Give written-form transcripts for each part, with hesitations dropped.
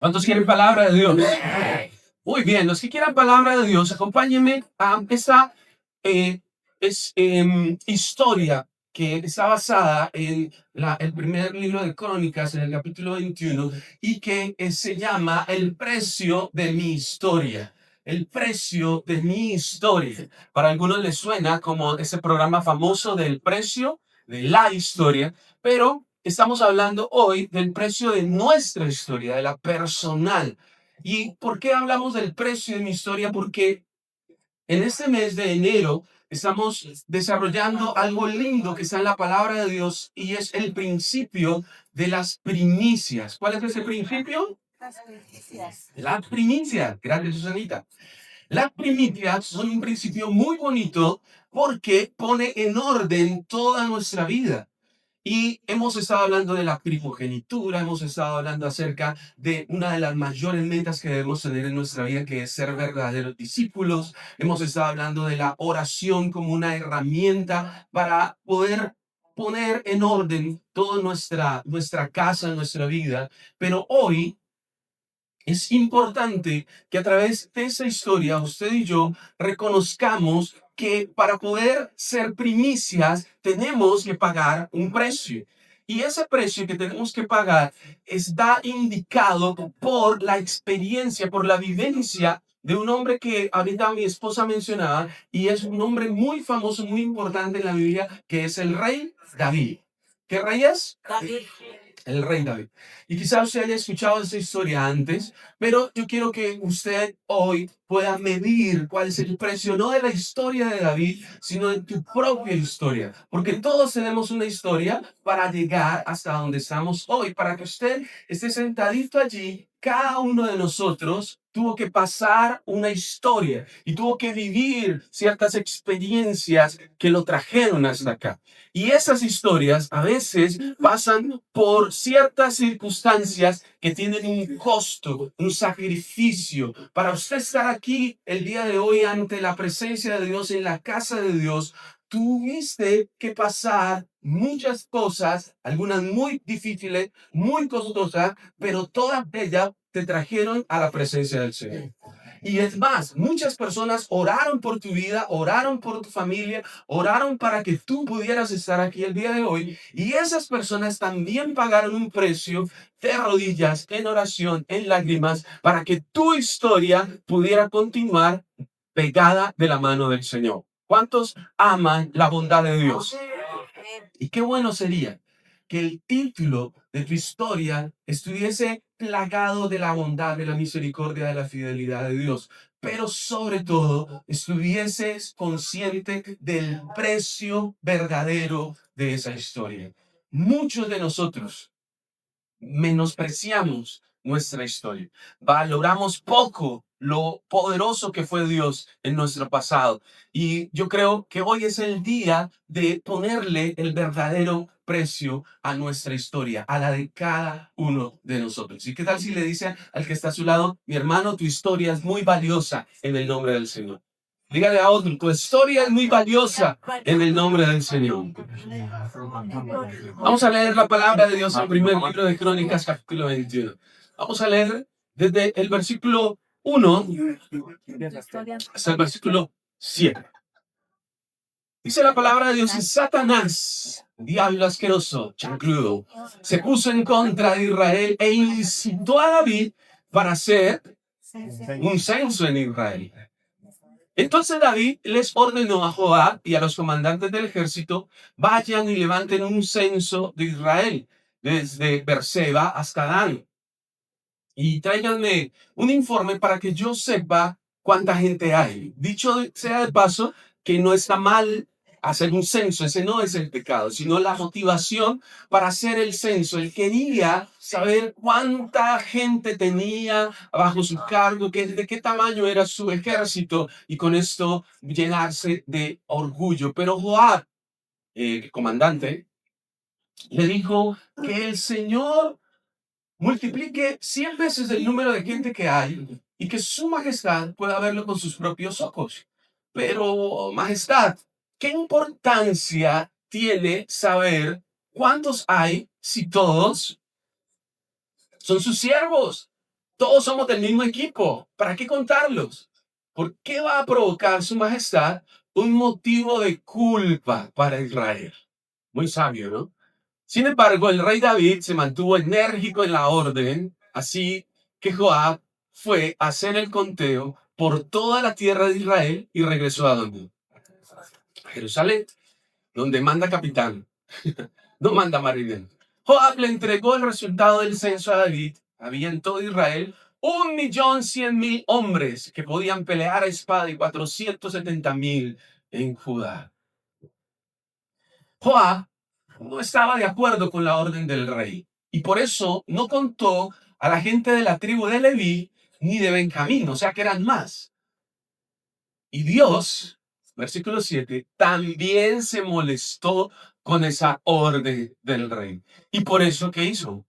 ¿Cuántos quieren palabra de Dios? Muy bien, los que quieran palabra de Dios, acompáñenme a esta eh, historia que está basada en el primer libro de Crónicas, en el capítulo 21, y que se llama El precio de mi historia. El precio de mi historia. Para algunos les suena como ese programa famoso del precio de la historia, pero estamos hablando hoy del precio de nuestra historia, de la personal. ¿Y por qué hablamos del precio de mi historia? Porque en este mes de enero estamos desarrollando algo lindo que está en la palabra de Dios y es el principio de las primicias. ¿Cuál es ese principio? Las primicias. La primicia. Gracias, Susanita. Las primicias son un principio muy bonito porque pone en orden toda nuestra vida. Y hemos estado hablando de la primogenitura, hemos estado hablando acerca de una de las mayores metas que debemos tener en nuestra vida, que es ser verdaderos discípulos. Hemos estado hablando de la oración como una herramienta para poder poner en orden toda nuestra casa, nuestra vida. Pero hoy es importante que a través de esa historia usted y yo reconozcamos que para poder ser primicias tenemos que pagar un precio. Y ese precio que tenemos que pagar está indicado por la experiencia, por la vivencia de un hombre que ahorita mi esposa mencionaba y es un hombre muy famoso, muy importante en la Biblia, que es el rey David. ¿Qué rey es? David. El rey David. Y quizás usted haya escuchado esa historia antes, pero yo quiero que usted hoy pueda medir cuál es el precio, no de la historia de David, sino de tu propia historia. Porque todos tenemos una historia para llegar hasta donde estamos hoy. Para que usted esté sentadito allí, cada uno de nosotros tuvo que pasar una historia y tuvo que vivir ciertas experiencias que lo trajeron hasta acá. Y esas historias a veces pasan por ciertas circunstancias que tienen un costo, un sacrificio. Para usted estar aquí el día de hoy ante la presencia de Dios, en la casa de Dios, tuviste que pasar muchas cosas, algunas muy difíciles, muy costosas, pero todas ellas te trajeron a la presencia del Señor. Y es más, muchas personas oraron por tu vida, oraron por tu familia, oraron para que tú pudieras estar aquí el día de hoy. Y esas personas también pagaron un precio de rodillas, en oración, en lágrimas, para que tu historia pudiera continuar pegada de la mano del Señor. ¿Cuántos aman la bondad de Dios? Y qué bueno sería que el título de tu historia estuviese plagado de la bondad, de la misericordia, de la fidelidad de Dios, pero sobre todo estuvieses consciente del precio verdadero de esa historia. Muchos de nosotros menospreciamos nuestra historia. Valoramos poco lo poderoso que fue Dios en nuestro pasado. Y yo creo que hoy es el día de ponerle el verdadero precio a nuestra historia, a la de cada uno de nosotros. ¿Y qué tal si le dice al que está a su lado, mi hermano, tu historia es muy valiosa en el nombre del Señor? Dígale a otro, tu historia es muy valiosa en el nombre del Señor. Vamos a leer la palabra de Dios en el primer libro de Crónicas, capítulo 21. Vamos a leer desde el versículo 1 hasta el versículo 7. Dice la palabra de Dios: y Satanás, diablo asqueroso, chancludo, se puso en contra de Israel e incitó a David para hacer un censo en Israel. Entonces David les ordenó a Joab y a los comandantes del ejército: vayan y levanten un censo de Israel, desde Berseba hasta Dan, y tráiganme un informe para que yo sepa cuánta gente hay. Dicho sea de paso, que no está mal hacer un censo, ese no es el pecado, sino la motivación para hacer el censo. Él quería saber cuánta gente tenía bajo su cargo, de qué tamaño era su ejército, y con esto llenarse de orgullo. Pero Joab, el comandante, le dijo que el Señor multiplique 100 veces el número de gente que hay y que su majestad pueda verlo con sus propios ojos. Pero, majestad, ¿qué importancia tiene saber cuántos hay si todos son sus siervos? Todos somos del mismo equipo. ¿Para qué contarlos? ¿Por qué va a provocar su majestad un motivo de culpa para Israel? Muy sabio, ¿no? Sin embargo, el rey David se mantuvo enérgico en la orden, así que Joab fue a hacer el conteo por toda la tierra de Israel y regresó a donde? A Jerusalén, donde manda capitán, no manda marinero. Joab le entregó el resultado del censo a David. Había en todo Israel 1.100.000 hombres que podían pelear a espada y 470.000 en Judá. Joab no estaba de acuerdo con la orden del rey y por eso no contó a la gente de la tribu de Leví ni de Benjamín, o sea que eran más. Y Dios, versículo 7, también se molestó con esa orden del rey. Y por eso, ¿qué hizo?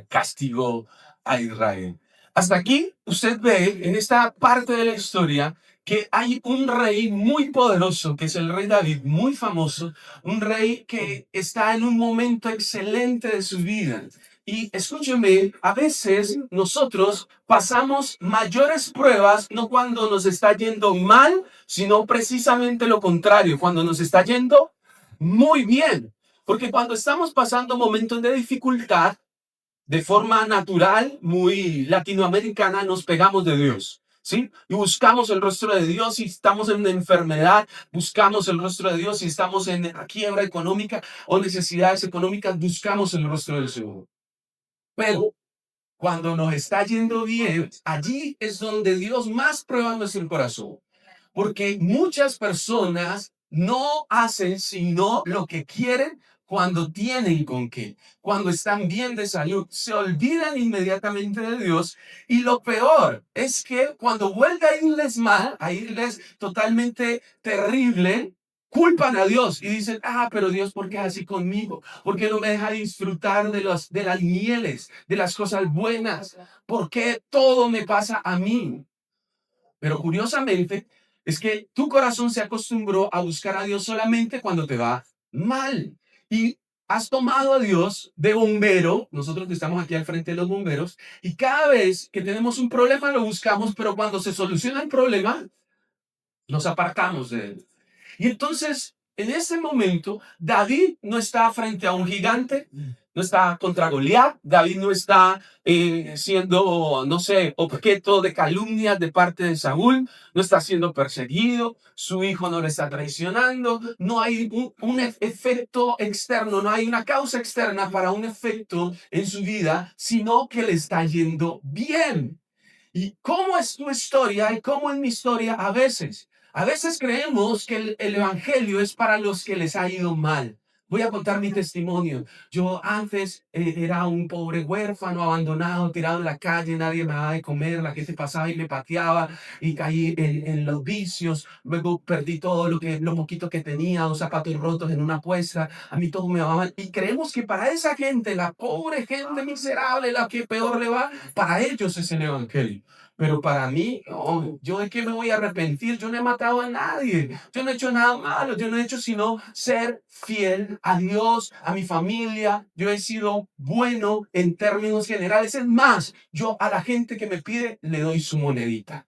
Castigó a Israel. Hasta aquí usted ve en esta parte de la historia que hay un rey muy poderoso, que es el rey David, muy famoso, un rey que está en un momento excelente de su vida. Y escúcheme, a veces nosotros pasamos mayores pruebas no cuando nos está yendo mal, sino precisamente lo contrario, cuando nos está yendo muy bien. Porque cuando estamos pasando momentos de dificultad, de forma natural, muy latinoamericana, nos pegamos de Dios, ¿sí? Y buscamos el rostro de Dios si estamos en una enfermedad, buscamos el rostro de Dios si estamos en una quiebra económica o necesidades económicas, buscamos el rostro del Señor. Pero cuando nos está yendo bien, allí es donde Dios más prueba nuestro corazón. Porque muchas personas no hacen sino lo que quieren cuando tienen con qué, cuando están bien de salud, se olvidan inmediatamente de Dios y lo peor es que cuando vuelve a irles mal, a irles totalmente terrible, culpan a Dios y dicen, pero Dios, ¿por qué es así conmigo? ¿Por qué no me deja disfrutar de las mieles, de las cosas buenas? ¿Por qué todo me pasa a mí? Pero curiosamente es que tu corazón se acostumbró a buscar a Dios solamente cuando te va mal. Y has tomado a Dios de bombero, nosotros que estamos aquí al frente de los bomberos, y cada vez que tenemos un problema lo buscamos, pero cuando se soluciona el problema, nos apartamos de él. Y entonces, en ese momento, David no está frente a un gigante, no está contra Goliat, David no está siendo, no sé, objeto de calumnias de parte de Saúl, no está siendo perseguido, su hijo no le está traicionando, no hay un efecto externo, no hay una causa externa para un efecto en su vida, sino que le está yendo bien. ¿Y cómo es tu historia y cómo es mi historia a veces? A veces creemos que el evangelio es para los que les ha ido mal. Voy a contar mi testimonio. Yo antes era un pobre huérfano, abandonado, tirado en la calle, nadie me daba de comer, la gente pasaba y me pateaba y caí en los vicios. Luego perdí todo lo poquito que tenía, dos zapatos rotos en una apuesta. A mí todo me va mal. Y creemos que para esa gente, la pobre gente miserable, la que peor le va, para ellos es el evangelio. Pero para mí, no, ¿yo de qué me voy a arrepentir? Yo no he matado a nadie, yo no he hecho nada malo, yo no he hecho sino ser fiel a Dios, a mi familia, yo he sido bueno en términos generales. Es más, yo a la gente que me pide le doy su monedita.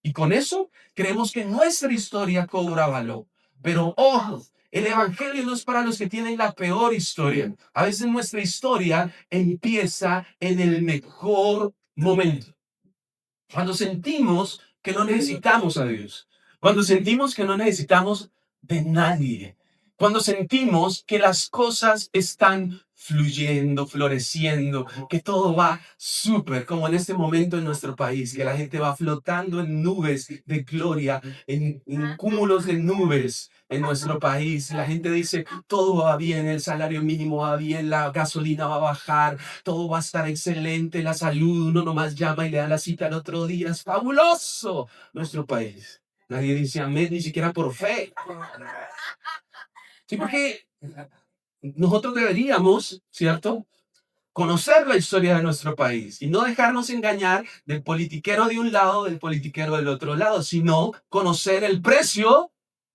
Y con eso creemos que nuestra historia cobra valor. Pero ojo, el evangelio no es para los que tienen la peor historia. A veces nuestra historia empieza en el mejor momento. Cuando sentimos que no necesitamos a Dios, cuando sentimos que no necesitamos de nadie, cuando sentimos que las cosas están fluyendo, floreciendo, que todo va súper, como en este momento en nuestro país, que la gente va flotando en nubes de gloria, en cúmulos de nubes en nuestro país. La gente dice, todo va bien, el salario mínimo va bien, la gasolina va a bajar, todo va a estar excelente, la salud, uno nomás llama y le da la cita al otro día, es fabuloso nuestro país. Nadie dice amén, ni siquiera por fe. Sí, porque nosotros deberíamos, ¿cierto? Conocer la historia de nuestro país y no dejarnos engañar del politiquero de un lado, del politiquero del otro lado, sino conocer el precio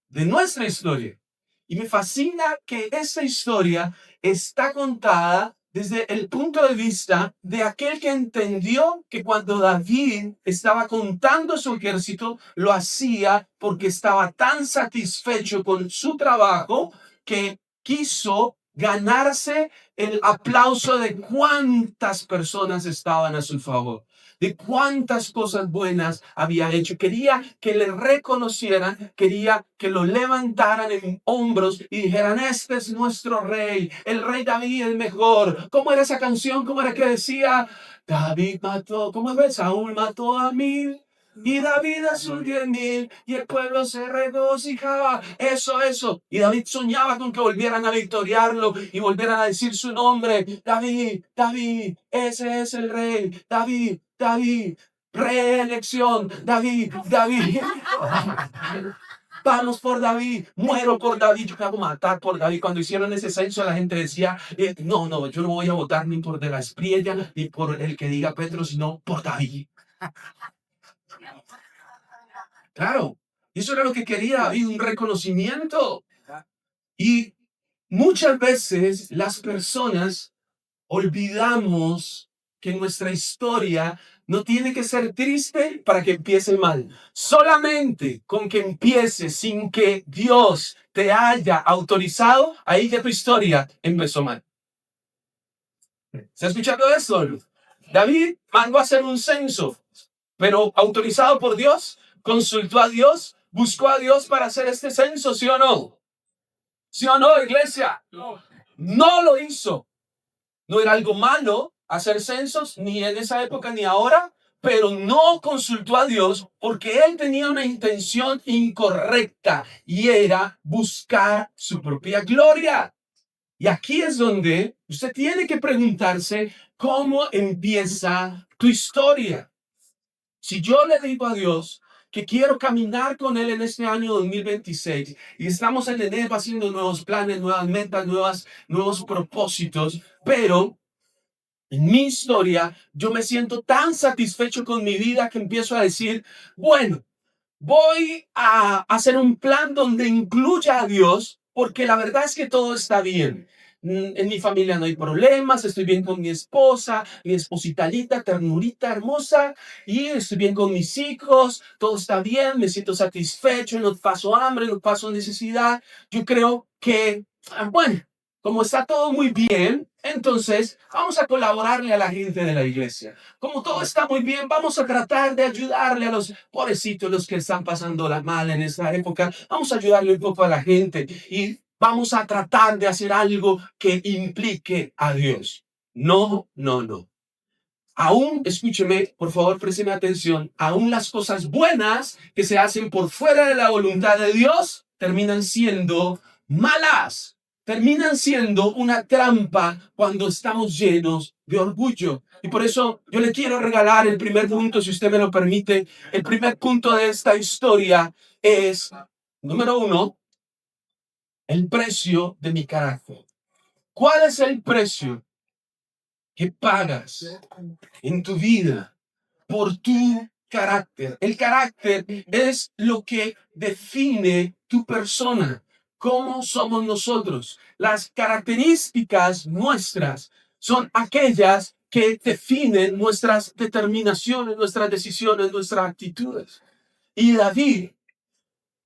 de nuestra historia. Y me fascina que esta historia está contada desde el punto de vista de aquel que entendió que cuando David estaba contando su ejército, lo hacía porque estaba tan satisfecho con su trabajo que quiso ganarse el aplauso de cuántas personas estaban a su favor, de cuántas cosas buenas había hecho. Quería que le reconocieran, quería que lo levantaran en hombros y dijeran, este es nuestro rey, el rey David el mejor. ¿Cómo era esa canción? ¿Cómo era que decía? David mató, ¿cómo es? Saúl mató a 1000 y David a sus 10,000 y el pueblo se regocijaba. Eso. Y David soñaba con que volvieran a victoriarlo y volvieran a decir su nombre. David, ese es el rey. David, reelección. David. Vamos por David, muero por David, yo quiero matar por David. Cuando hicieron ese censo, la gente decía, no, yo no voy a votar ni por de la Espriella, ni por el que diga Petro, sino por David. Claro, eso era lo que quería David, un reconocimiento. Y muchas veces las personas olvidamos que nuestra historia no tiene que ser triste para que empiece mal. Solamente con que empiece sin que Dios te haya autorizado, ahí ya tu historia empezó mal. ¿Se ha escuchado eso? David mandó a hacer un censo, pero autorizado por Dios, consultó a Dios, buscó a Dios para hacer este censo, ¿sí o no? ¿Sí o no, iglesia? No lo hizo. No era algo malo hacer censos, ni en esa época ni ahora, pero no consultó a Dios porque él tenía una intención incorrecta y era buscar su propia gloria. Y aquí es donde usted tiene que preguntarse cómo empieza tu historia. Si yo le digo a Dios que quiero caminar con Él en este año 2026 y estamos en enero haciendo nuevos planes, nuevas metas, nuevos propósitos, pero en mi historia yo me siento tan satisfecho con mi vida que empiezo a decir, bueno, voy a hacer un plan donde incluya a Dios, porque la verdad es que todo está bien. En mi familia no hay problemas, estoy bien con mi esposita linda, ternurita, hermosa, y estoy bien con mis hijos, todo está bien, me siento satisfecho, no paso hambre, no paso necesidad. Yo creo que, bueno, como está todo muy bien, entonces vamos a colaborarle a la gente de la iglesia. Como todo está muy bien, vamos a tratar de ayudarle a los pobrecitos, los que están pasando la mal en esta época. Vamos a ayudarle un poco a la gente y vamos a tratar de hacer algo que implique a Dios. No. Aún, escúcheme, por favor, présteme atención, aún las cosas buenas que se hacen por fuera de la voluntad de Dios terminan siendo malas, terminan siendo una trampa cuando estamos llenos de orgullo. Y por eso yo le quiero regalar el primer punto, si usted me lo permite. El primer punto de esta historia es, número uno, el precio de mi carácter. ¿Cuál es el precio que pagas en tu vida por tu carácter? El carácter es lo que define tu persona. ¿Cómo somos nosotros? Las características nuestras son aquellas que definen nuestras determinaciones, nuestras decisiones, nuestras actitudes. Y David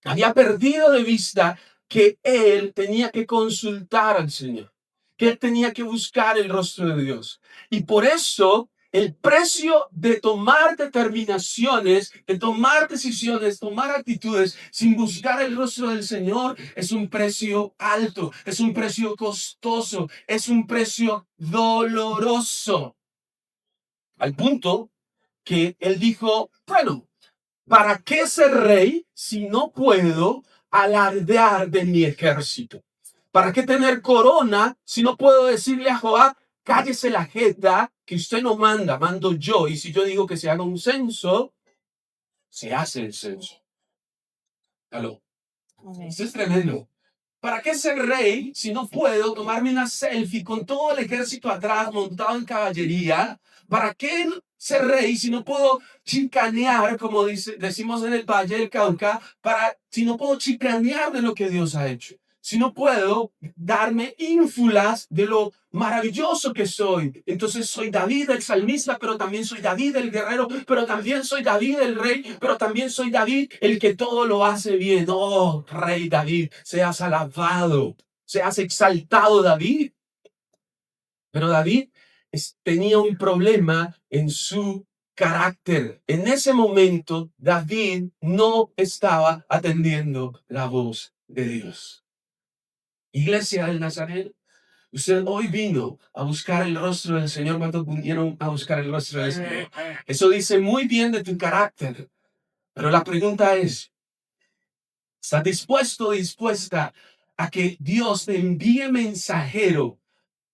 había perdido de vista que él tenía que consultar al Señor, que él tenía que buscar el rostro de Dios. Y por eso el precio de tomar determinaciones, de tomar decisiones, tomar actitudes sin buscar el rostro del Señor es un precio alto, es un precio costoso, es un precio doloroso. Al punto que él dijo, bueno, ¿para qué ser rey si no puedo alardear de mi ejército? ¿Para qué tener corona si no puedo decirle a Joab, cállese la jeta, que usted no manda, mando yo? Y si yo digo que se haga un censo, se hace el censo. ¿Aló? Esto es tremendo. ¿Para qué ser rey si no puedo tomarme una selfie con todo el ejército atrás montado en caballería? ¿Para qué ser rey si no puedo chicanear, como decimos en el Valle del Cauca, si no puedo chicanear de lo que Dios ha hecho? si no puedo darme ínfulas de lo maravilloso que soy? Entonces soy David el salmista, pero también soy David el guerrero, pero también soy David el rey, pero también soy David el que todo lo hace bien. Oh, rey David, seas alabado, seas exaltado, David. Pero David tenía un problema en su carácter. En ese momento, David no estaba atendiendo la voz de Dios. Iglesia del Nazareno, usted hoy vino a buscar el rostro del Señor. ¿Cuántos vinieron a buscar el rostro del Señor? Eso dice muy bien de tu carácter. Pero la pregunta es, ¿estás dispuesto o dispuesta a que Dios te envíe mensajero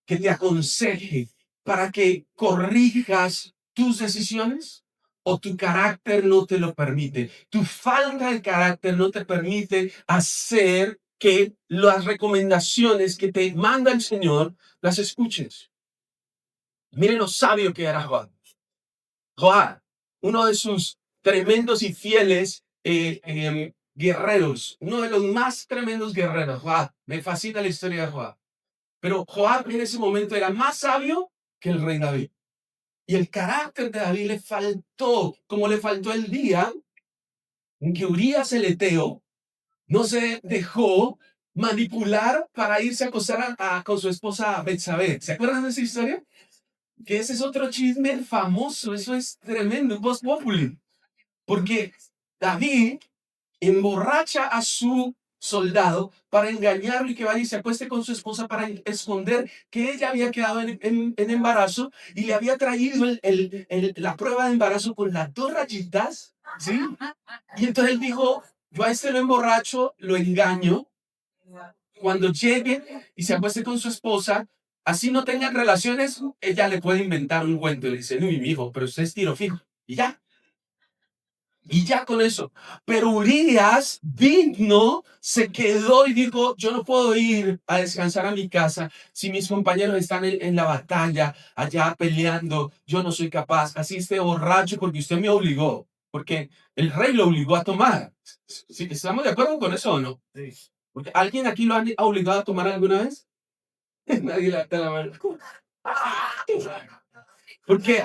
que te aconseje para que corrijas tus decisiones? ¿O tu carácter no te lo permite? Tu falta de carácter no te permite hacer que las recomendaciones que te manda el Señor las escuches. Miren lo sabio que era Joab. Joab, uno de sus tremendos y fieles guerreros, uno de los más tremendos guerreros. Joab, me fascina la historia de Joab. Pero Joab en ese momento era más sabio que el rey David. Y el carácter de David le faltó, como le faltó el día en que Urías el Eteo no se dejó manipular para irse a acostar con su esposa Betsabé. ¿Se acuerdan de esa historia? Que ese es otro chisme famoso, eso es tremendo, voz populi. Porque David emborracha a su soldado para engañarlo y que vaya y se acueste con su esposa para esconder que ella había quedado en embarazo y le había traído la prueba de embarazo con las dos rayitas, ¿sí? Y entonces él dijo, yo a este lo emborracho, lo engaño, cuando llegue y se acueste con su esposa, así no tengan relaciones, ella le puede inventar un cuento y le dice, uy, mi hijo, pero usted es tiro fijo. Y ya. Y ya con eso. Pero Urias, digno, se quedó y dijo, yo no puedo ir a descansar a mi casa si mis compañeros están en la batalla, allá peleando. Yo no soy capaz. Así esté borracho porque usted me obligó. Porque el rey lo obligó a tomar. ¿Sí? ¿Estamos de acuerdo con eso o no? Sí. Porque ¿alguien aquí lo ha obligado a tomar alguna vez? Nadie levanta la mano. Porque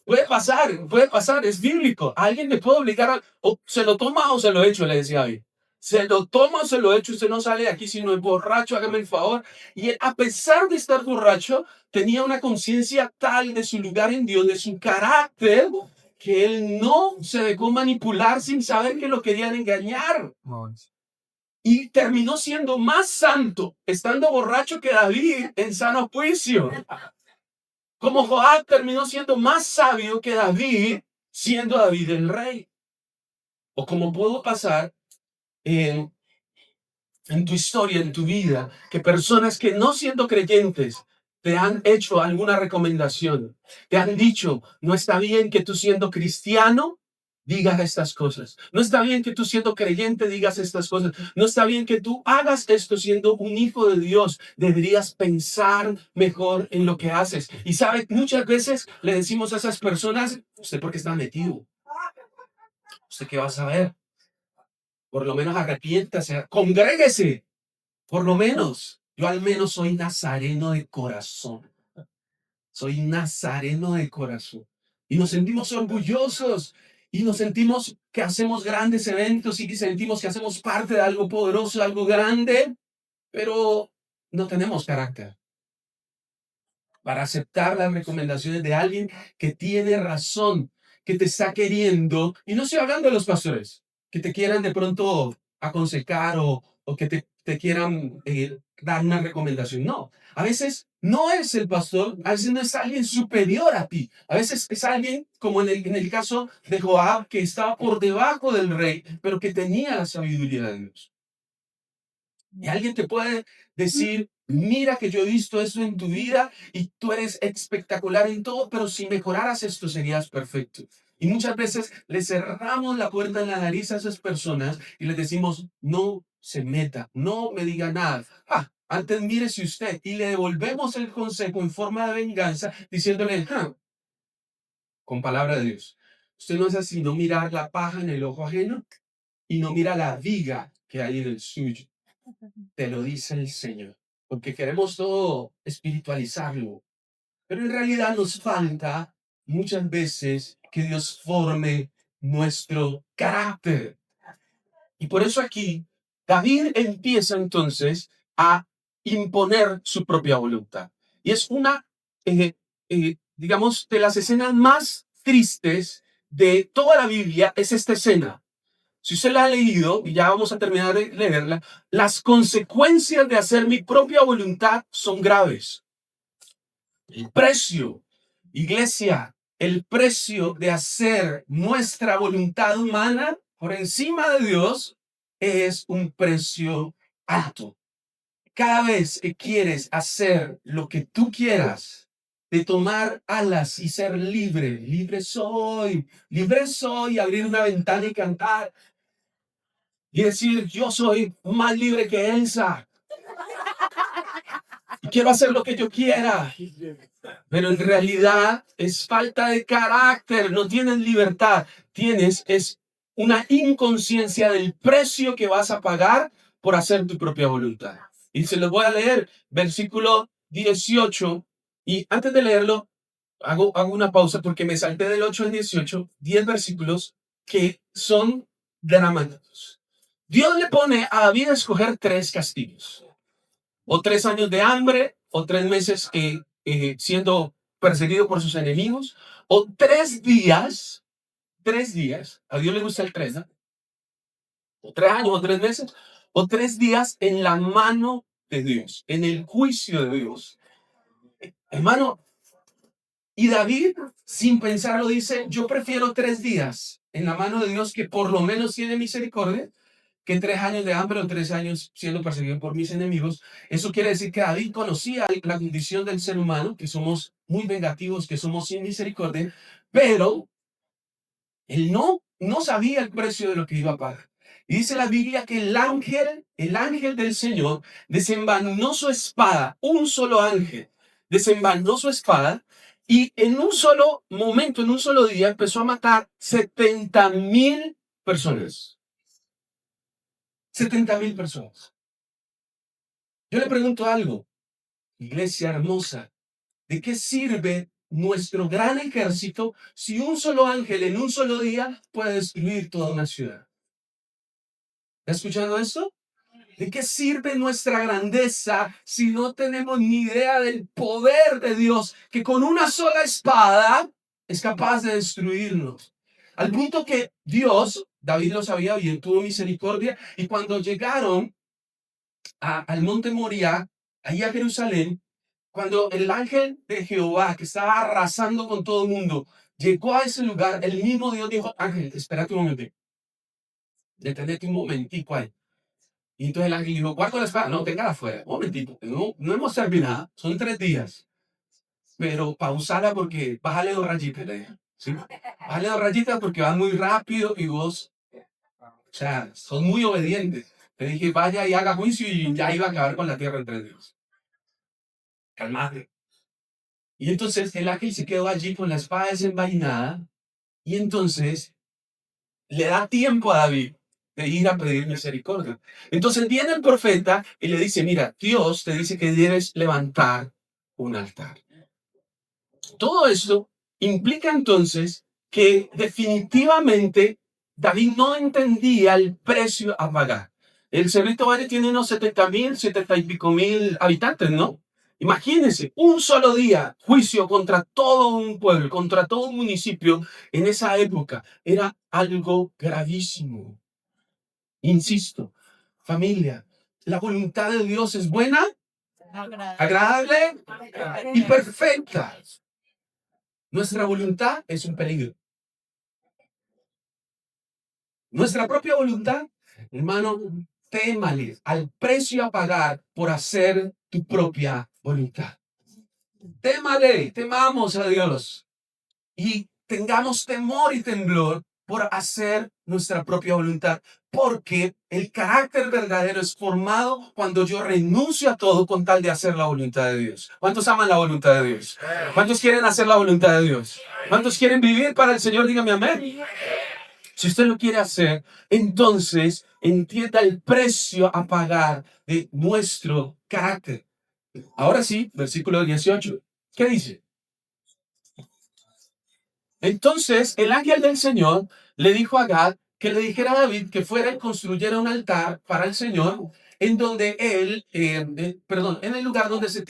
puede pasar, es bíblico. Alguien me puede obligar a, o se lo toma o se lo echo, le decía hoy. Se lo toma o se lo echo, usted no sale de aquí si no es borracho, hágame el favor. Y él, a pesar de estar borracho, tenía una conciencia tal de su lugar en Dios, de su carácter, que él no se dejó manipular sin saber que lo querían engañar. Y terminó siendo más santo estando borracho que David en sano juicio. Como Joab terminó siendo más sabio que David, siendo David el rey. O como pudo pasar en, en tu historia, en tu vida, que personas que no siendo creyentes te han hecho alguna recomendación, te han dicho, no está bien que tú siendo cristiano digas estas cosas, no está bien que tú siendo creyente digas estas cosas, no está bien que tú hagas esto siendo un hijo de Dios, deberías pensar mejor en lo que haces. Y sabe, muchas veces le decimos a esas personas, ¿usted por qué está metido? ¿Usted qué va a saber? Por lo menos arrepiéntase, congréguese. Por lo menos, yo al menos soy nazareno de corazón. Soy nazareno de corazón. Y nos sentimos orgullosos y nos sentimos que hacemos grandes eventos y que sentimos que hacemos parte de algo poderoso, algo grande, pero no tenemos carácter para aceptar las recomendaciones de alguien que tiene razón, que te está queriendo. Y no estoy hablando de los pastores, que te quieran de pronto aconsejar o que te quieran dar una recomendación. No, a veces no es el pastor, a veces no es alguien superior a ti. A veces es alguien, como en el caso de Joab, que estaba por debajo del rey, pero que tenía la sabiduría de Dios. Y alguien te puede decir, mira que yo he visto eso en tu vida y tú eres espectacular en todo, pero si mejoraras esto serías perfecto. Y muchas veces le cerramos la puerta en la nariz a esas personas y les decimos, no se meta, no me diga nada. Ah, antes mírese usted y le devolvemos el consejo en forma de venganza diciéndole, "Ah, con palabra de Dios, usted no es así, no mirar la paja en el ojo ajeno y no mira la viga que hay en el suyo. Te lo dice el Señor. Porque queremos todo espiritualizarlo. Pero en realidad nos falta muchas veces que Dios forme nuestro carácter. Y por eso aquí David empieza entonces a imponer su propia voluntad. Y es una, digamos, de las escenas más tristes de toda la Biblia, es esta escena. Si usted la ha leído, y ya vamos a terminar de leerla, las consecuencias de hacer mi propia voluntad son graves. El precio, iglesia, el precio de hacer nuestra voluntad humana por encima de Dios es un precio alto. Cada vez que quieres hacer lo que tú quieras, de tomar alas y ser libre, libre soy, abrir una ventana y cantar y decir, yo soy más libre que Elsa y quiero hacer lo que yo quiera. Pero en realidad es falta de carácter, no tienes libertad, tienes es una inconsciencia del precio que vas a pagar por hacer tu propia voluntad. Y se los voy a leer, versículo 18, y antes de leerlo, hago una pausa porque me salté del 8 al 18, 10 versículos que son dramáticos. Dios le pone a David a escoger 3 castigos, o 3 años de hambre, o 3 meses siendo perseguido por sus enemigos, o 3 días, a Dios le gusta el 3, ¿no? O 3 años, o 3 meses, o 3 días en la mano de Dios, en el juicio de Dios. Hermano, y David, sin pensarlo, dice, yo prefiero 3 días en la mano de Dios que por lo menos tiene misericordia, que 3 años de hambre o 3 años siendo perseguido por mis enemigos. Eso quiere decir que David conocía la condición del ser humano, que somos muy vengativos, que somos sin misericordia, pero él no sabía el precio de lo que iba a pagar. Y dice la Biblia que el ángel del Señor desenvainó su espada, un solo ángel desenvainó su espada y en un solo momento, en un solo día, empezó a matar 70,000 personas. 70,000 personas. Yo le pregunto algo, iglesia hermosa, ¿de qué sirve nuestro gran ejército si un solo ángel en un solo día puede destruir toda una ciudad? ¿Está escuchando esto? ¿De qué sirve nuestra grandeza si no tenemos ni idea del poder de Dios que con una sola espada es capaz de destruirnos? Al punto que Dios, David lo sabía bien, tuvo misericordia y cuando llegaron al monte Moriah, ahí a Jerusalén, cuando el ángel de Jehová, que estaba arrasando con todo el mundo, llegó a ese lugar, el mismo Dios dijo, ángel, espérate un momento, detenete un momentico ahí. Y entonces el ángel dijo, guarda la espada, no, téngala afuera, un momentito, no hemos terminado, son 3 días, pero pausala porque bájale 2 rayitas, le dije, ¿sí? Bájale 2 rayitas porque van muy rápido y vos, o sea, son muy obedientes. Le dije, vaya y haga juicio y ya iba a acabar con la tierra entre Dios. Calmate. Y entonces el ángel se quedó allí con la espada desenvainada y entonces le da tiempo a David de ir a pedir misericordia. Entonces viene el profeta y le dice, mira, Dios te dice que debes levantar un altar. Todo esto implica entonces que definitivamente David no entendía el precio a pagar. El Cerrito Valle tiene unos 70,000, 70 y pico mil habitantes, ¿no? Imagínense, un solo día, juicio contra todo un pueblo, contra todo un municipio en esa época. Era algo gravísimo. Insisto, familia, la voluntad de Dios es buena, agradable y perfecta. Nuestra voluntad es un peligro. Nuestra propia voluntad, hermano, témale al precio a pagar por hacer tu propia voluntad. Témale, temamos a Dios y tengamos temor y temblor por hacer nuestra propia voluntad, porque el carácter verdadero es formado cuando yo renuncio a todo con tal de hacer la voluntad de Dios. ¿Cuántos aman la voluntad de Dios? ¿Cuántos quieren hacer la voluntad de Dios? ¿Cuántos quieren vivir para el Señor? Dígame amén. Si usted lo quiere hacer, entonces entienda el precio a pagar de nuestro carácter. Ahora sí, versículo 18. ¿Qué dice? Entonces el ángel del Señor le dijo a Gad que le dijera a David que fuera y construyera un altar para el Señor en donde en el lugar donde se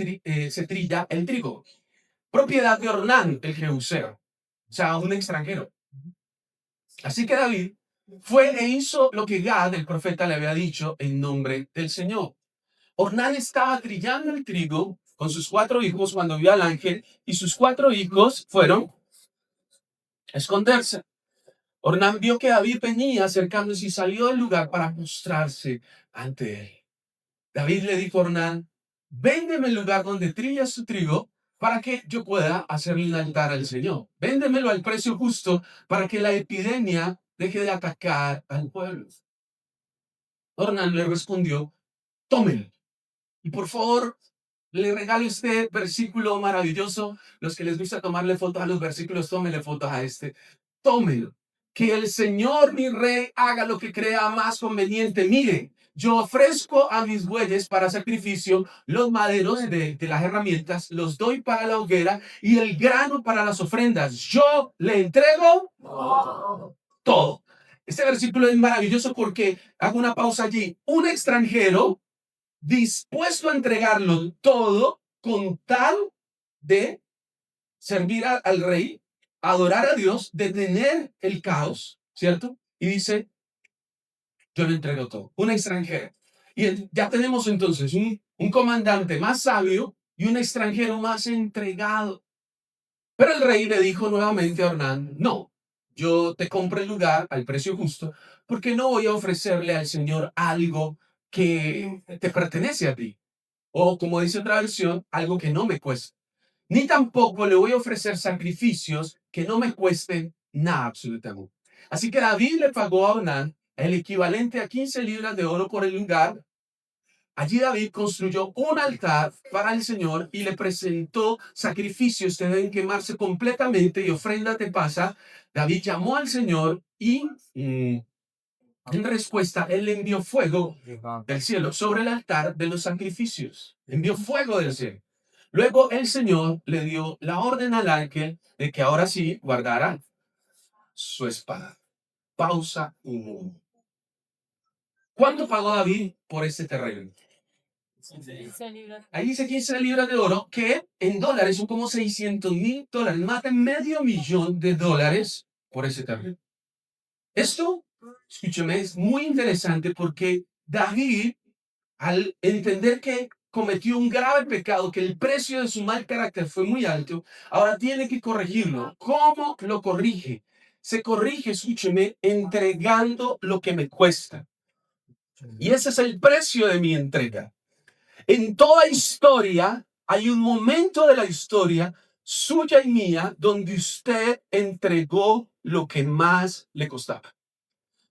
trilla el trigo, propiedad de Ornán, el Jebuseo, o sea, un extranjero. Así que David fue e hizo lo que Gad, el profeta, le había dicho en nombre del Señor. Ornán estaba trillando el trigo con sus 4 hijos cuando vio al ángel y sus 4 hijos fueron a esconderse. Ornán vio que David venía acercándose y salió del lugar para mostrarse ante él. David le dijo a Ornán, véndeme el lugar donde trillas tu trigo para que yo pueda hacerle un altar al Señor. Véndemelo al precio justo para que la epidemia deje de atacar al pueblo. Ornán le respondió, tómelo. Y por favor, le regalo este versículo maravilloso. Los que les gusta tomarle fotos a los versículos, tómenle fotos a este. Tómelo. Que el Señor, mi rey, haga lo que crea más conveniente. Mire, yo ofrezco a mis bueyes para sacrificio los maderos de las herramientas, los doy para la hoguera y el grano para las ofrendas. Yo le entrego todo. Este versículo es maravilloso porque hago una pausa allí. Un extranjero dispuesto a entregarlo todo con tal de servir al rey, adorar a Dios, detener el caos, ¿cierto? Y dice, yo le entrego todo. Un extranjero. Y ya tenemos entonces un comandante más sabio y un extranjero más entregado. Pero el rey le dijo nuevamente a Ornán, no, yo te compro el lugar al precio justo, porque no voy a ofrecerle al Señor algo que te pertenece a ti. O como dice otra versión, algo que no me cueste. Ni tampoco le voy a ofrecer sacrificios que no me cuesten nada absolutamente. Así que David le pagó a Onán el equivalente a 15 libras de oro por el lugar. Allí David construyó un altar para el Señor y le presentó sacrificios que deben quemarse completamente y ofrenda de pasa. David llamó al Señor y en respuesta, él le envió fuego del cielo sobre el altar de los sacrificios. Envió fuego del cielo. Luego el Señor le dio la orden al ángel de que ahora sí guardara su espada. Pausa un momento. ¿Cuánto pagó David por este terreno? Ahí dice 15 libras de oro, que en dólares son como $600,000, más de $500,000 por ese terreno. Esto, escúchame, es muy interesante porque David, al entender que cometió un grave pecado, que el precio de su mal carácter fue muy alto, ahora tiene que corregirlo. ¿Cómo lo corrige? Se corrige, escúcheme, entregando lo que me cuesta. Y ese es el precio de mi entrega. En toda historia hay un momento de la historia suya y mía donde usted entregó lo que más le costaba,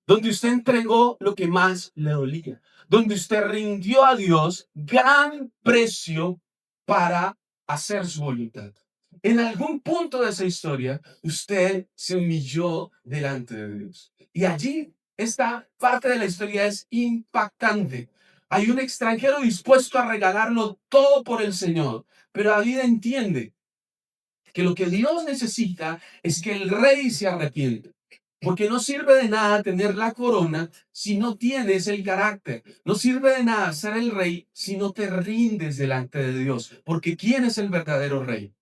donde usted entregó lo que más le dolía, donde usted rindió a Dios gran precio para hacer su voluntad. En algún punto de esa historia, usted se humilló delante de Dios. Y allí esta parte de la historia es impactante. Hay un extranjero dispuesto a regalarlo todo por el Señor, pero David entiende que lo que Dios necesita es que el rey se arrepienta. Porque no sirve de nada tener la corona si no tienes el carácter. No sirve de nada ser el rey si no te rindes delante de Dios. Porque ¿quién es el verdadero rey?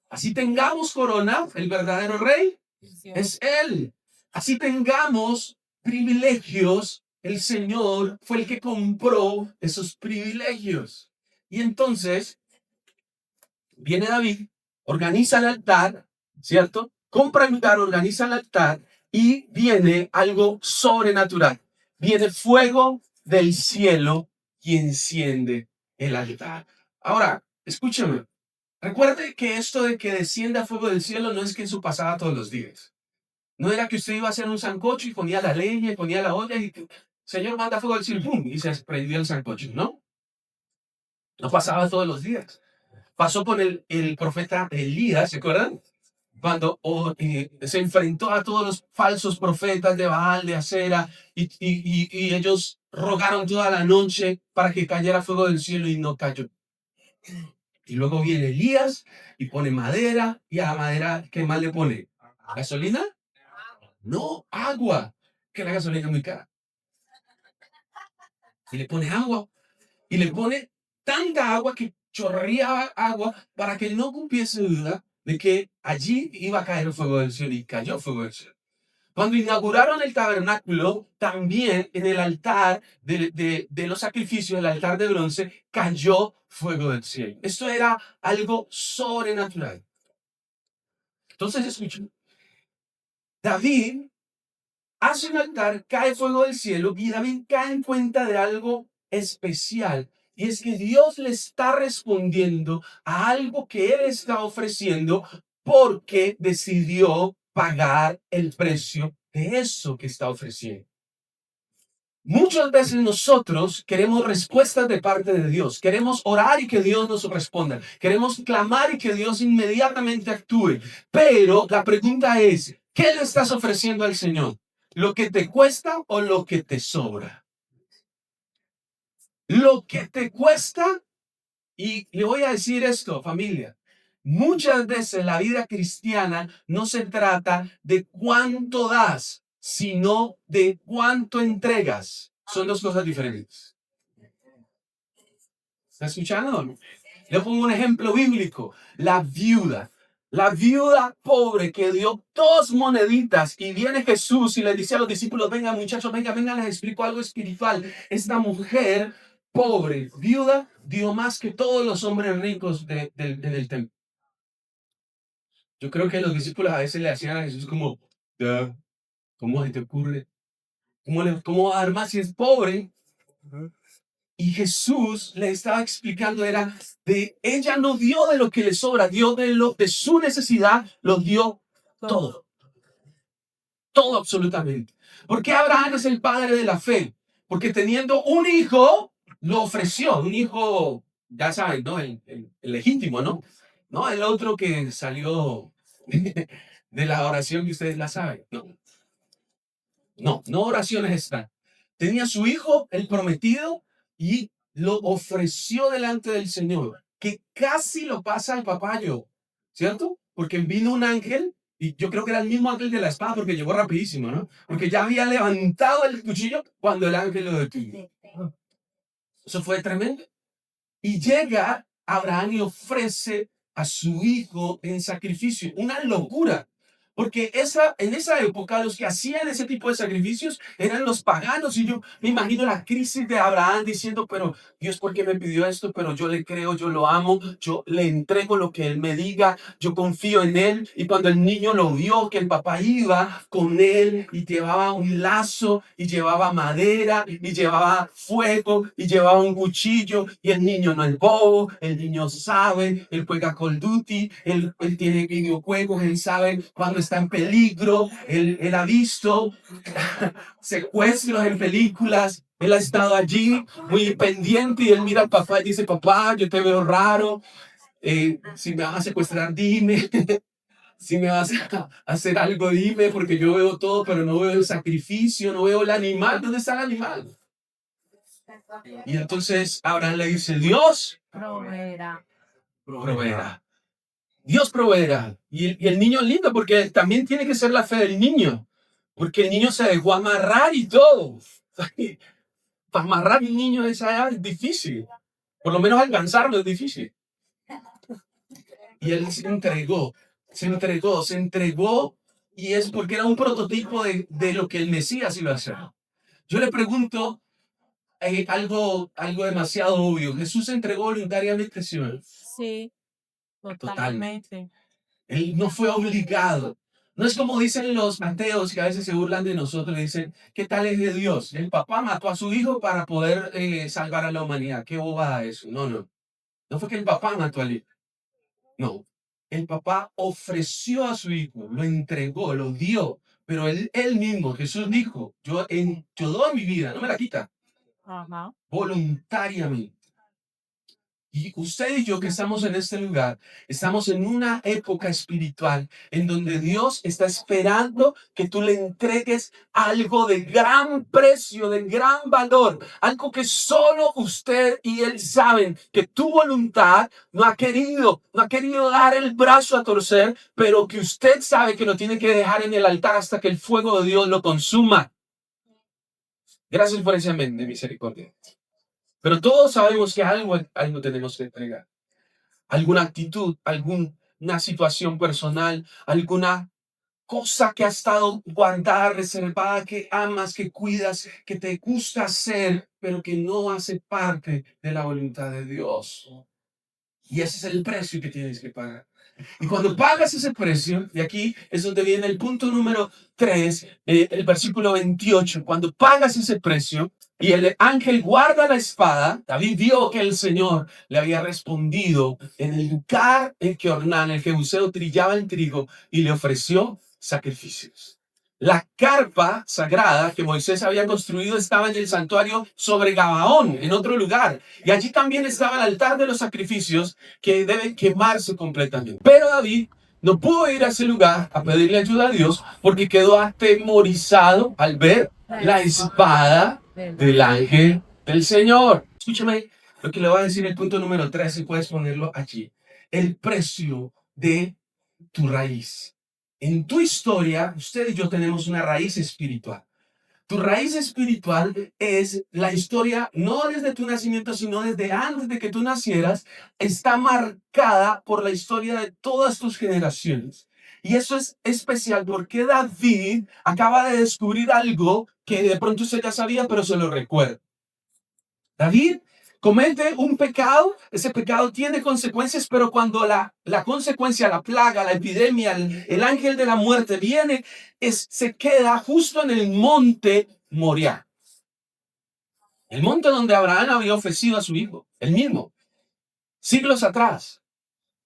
Así tengamos corona, el verdadero rey es Él. Así tengamos privilegios, el Señor fue el que compró esos privilegios. Y entonces viene David, organiza el altar, ¿cierto? Compra el lugar, organiza el altar y viene algo sobrenatural. Viene fuego del cielo y enciende el altar. Ahora, escúchame. Recuerde que esto de que descienda fuego del cielo no es que eso pasaba todos los días. No era que usted iba a hacer un sancocho y ponía la leña y ponía la olla y Señor manda fuego del cielo, ¡pum! Y se prendió el sancocho. No, no pasaba todos los días. Pasó con el profeta Elías, ¿se acuerdan? cuando se enfrentó a todos los falsos profetas de Baal, de Acera, y ellos rogaron toda la noche para que cayera fuego del cielo y no cayó. Y luego viene Elías y pone madera, y a la madera, ¿qué más le pone? ¿Gasolina? No, agua, que la gasolina es muy cara. Y le pone agua, y le pone tanta agua que chorreaba agua para que no hubiese duda de que allí iba a caer el fuego del cielo, y cayó fuego del cielo. Cuando inauguraron el tabernáculo, también en el altar de los sacrificios, el altar de bronce, cayó fuego del cielo. Esto era algo sobrenatural. Entonces, escuchen, David hace un altar, cae fuego del cielo y David cae en cuenta de algo especial. Y es que Dios le está respondiendo a algo que él está ofreciendo porque decidió pagar el precio de eso que está ofreciendo. Muchas veces nosotros queremos respuestas de parte de Dios. Queremos orar y que Dios nos responda. Queremos clamar y que Dios inmediatamente actúe. Pero la pregunta es, ¿qué le estás ofreciendo al Señor? ¿Lo que te cuesta o lo que te sobra? Lo que te cuesta, y le voy a decir esto, familia. Muchas veces la vida cristiana no se trata de cuánto das, sino de cuánto entregas. Son dos cosas diferentes. ¿Está escuchando? Le pongo un ejemplo bíblico. La viuda pobre que dio 2 moneditas y viene Jesús y le dice a los discípulos, vengan muchachos, vengan, les explico algo espiritual. Esta mujer pobre, viuda, dio más que todos los hombres ricos del templo. Yo creo que los discípulos a veces le hacían a Jesús como, "Duh, ¿cómo se te ocurre? ¿Cómo va a dar más si es pobre?" Y Jesús le estaba explicando, era de ella no dio de lo que le sobra, dio de su necesidad, lo dio todo, todo absolutamente. ¿Por qué Abraham es el padre de la fe? Porque teniendo un hijo, lo ofreció, un hijo, ya saben, ¿no? El legítimo, ¿no? No el otro que salió de la oración que ustedes la saben, no. No oraciones están. Tenía su hijo, el prometido, y lo ofreció delante del Señor, que casi lo pasa al papayo, ¿cierto? Porque vino un ángel, y yo creo que era el mismo ángel de la espada, porque llegó rapidísimo, ¿no? Porque ya había levantado el cuchillo cuando el ángel lo detuvo. Eso fue tremendo. Y llega Abraham y ofrece a su hijo en sacrificio. Una locura. Porque en esa época los que hacían ese tipo de sacrificios eran los paganos. Y yo me imagino la crisis de Abraham diciendo, pero Dios, ¿por qué me pidió esto? Pero yo le creo, yo lo amo, yo le entrego lo que él me diga, yo confío en él. Y cuando el niño lo vio, que el papá iba con él y llevaba un lazo y llevaba madera y llevaba fuego y llevaba un cuchillo, y el niño no es bobo, el niño sabe, él juega Call of Duty, él tiene videojuegos, él sabe cuando está en peligro, él ha visto secuestros en películas, él ha estado allí muy pendiente y él mira al papá y dice, papá, yo te veo raro, si me vas a secuestrar, dime. Si me vas a hacer algo, dime, porque yo veo todo, pero no veo el sacrificio, no veo el animal. ¿Dónde está el animal? Y entonces Abraham le dice, Dios proveerá. Proveerá. Dios proveerá. Y el niño es lindo porque también tiene que ser la fe del niño. Porque el niño se dejó amarrar y todo. Para amarrar a un niño de esa edad es difícil. Por lo menos alcanzarlo es difícil. Y él se entregó. Y es porque era un prototipo de lo que el Mesías iba a hacer. Yo le pregunto algo demasiado obvio. ¿Jesús se entregó voluntariamente, sí o no? Sí, totalmente. Él no fue obligado. No es como dicen los ateos que a veces se burlan de nosotros y dicen, ¿qué tal es de Dios? El papá mató a su hijo para poder salvar a la humanidad. Qué bobada eso. No, no. No fue que el papá mató al hijo. No. El papá ofreció a su hijo, lo entregó, lo dio. Pero él mismo, Jesús dijo, yo doy mi vida, no me la quita. Ajá. Voluntariamente. Y usted y yo que estamos en este lugar, estamos en una época espiritual en donde Dios está esperando que tú le entregues algo de gran precio, de gran valor, algo que solo usted y Él saben que tu voluntad no ha querido dar el brazo a torcer, pero que usted sabe que lo tiene que dejar en el altar hasta que el fuego de Dios lo consuma. Gracias por ese amén de misericordia. Pero todos sabemos que algo tenemos que entregar. Alguna actitud, alguna situación personal, alguna cosa que ha estado guardada, reservada, que amas, que cuidas, que te gusta hacer, pero que no hace parte de la voluntad de Dios. Y ese es el precio que tienes que pagar. Y cuando pagas ese precio, y aquí es donde viene el punto número 3, el versículo 28, cuando pagas ese precio y el ángel guarda la espada, David vio que el Señor le había respondido en el lugar en que Ornán, el jebuseo, trillaba el trigo y le ofreció sacrificios. La carpa sagrada que Moisés había construido estaba en el santuario sobre Gabaón, en otro lugar. Y allí también estaba el altar de los sacrificios que deben quemarse completamente. Pero David no pudo ir a ese lugar a pedirle ayuda a Dios porque quedó atemorizado al ver la espada del ángel del Señor. Escúchame lo que le voy a decir, el punto número 3, si puedes ponerlo allí. El precio de tu raíz. En tu historia, usted y yo tenemos una raíz espiritual. Tu raíz espiritual es la historia, no desde tu nacimiento, sino desde antes de que tú nacieras, está marcada por la historia de todas tus generaciones. Y eso es especial porque David acaba de descubrir algo que de pronto usted ya sabía, pero se lo recuerda. David comete un pecado, ese pecado tiene consecuencias, pero cuando la consecuencia, la plaga, la epidemia, el ángel de la muerte viene, se queda justo en el monte Moriah. El monte donde Abraham había ofrecido a su hijo, el mismo, siglos atrás.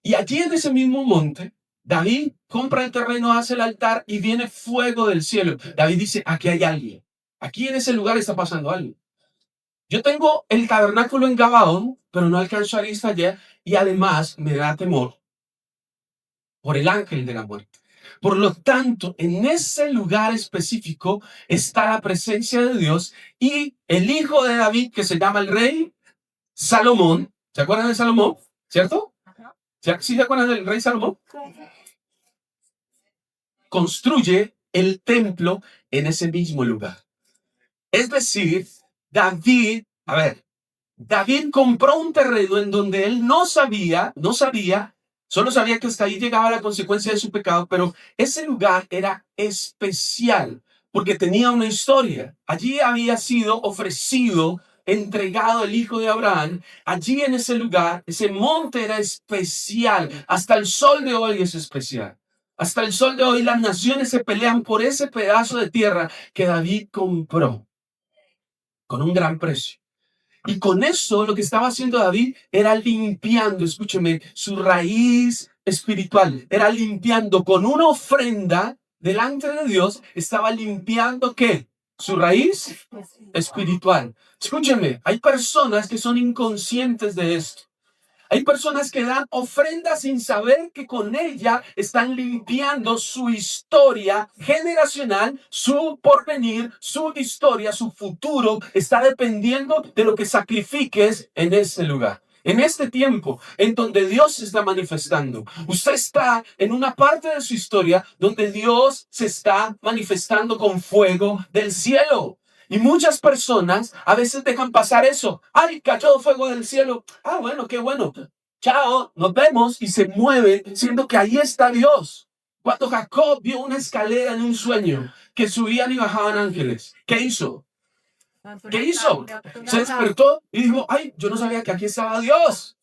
Y allí en ese mismo monte, David compra el terreno, hace el altar y viene fuego del cielo. David dice, aquí hay alguien. Aquí en ese lugar está pasando algo. Yo tengo el tabernáculo en Gabaón, pero no alcanzo a ir hasta allá y además me da temor por el ángel de la muerte. Por lo tanto, en ese lugar específico está la presencia de Dios y el hijo de David, que se llama el rey Salomón. ¿Se acuerdan de Salomón? ¿Cierto? ¿Sí se acuerdan del rey Salomón? Construye el templo en ese mismo lugar. Es decir, David compró un terreno en donde él no sabía, solo sabía que hasta ahí llegaba la consecuencia de su pecado, pero ese lugar era especial porque tenía una historia. Allí había sido ofrecido, entregado el hijo de Abraham. Allí en ese lugar, ese monte era especial. Hasta el sol de hoy es especial. Hasta el sol de hoy las naciones se pelean por ese pedazo de tierra que David compró con un gran precio. Y con eso lo que estaba haciendo David era limpiando, escúcheme, su raíz espiritual. Era limpiando con una ofrenda delante de Dios. Estaba limpiando ¿qué? Su raíz espiritual. Escúcheme, hay personas que son inconscientes de esto. Hay personas que dan ofrendas sin saber que con ella están limpiando su historia generacional, su porvenir, su historia, su futuro. Está dependiendo de lo que sacrifiques en ese lugar. En este tiempo en donde Dios se está manifestando, usted está en una parte de su historia donde Dios se está manifestando con fuego del cielo. Y muchas personas a veces dejan pasar eso. ¡Ay, cayó fuego del cielo! Ah, bueno, qué bueno. Chao, nos vemos. Y se mueve, siendo que ahí está Dios. Cuando Jacob vio una escalera en un sueño que subían y bajaban ángeles, ¿qué hizo? ¿Qué hizo? Se despertó y dijo, ay, yo no sabía que aquí estaba Dios.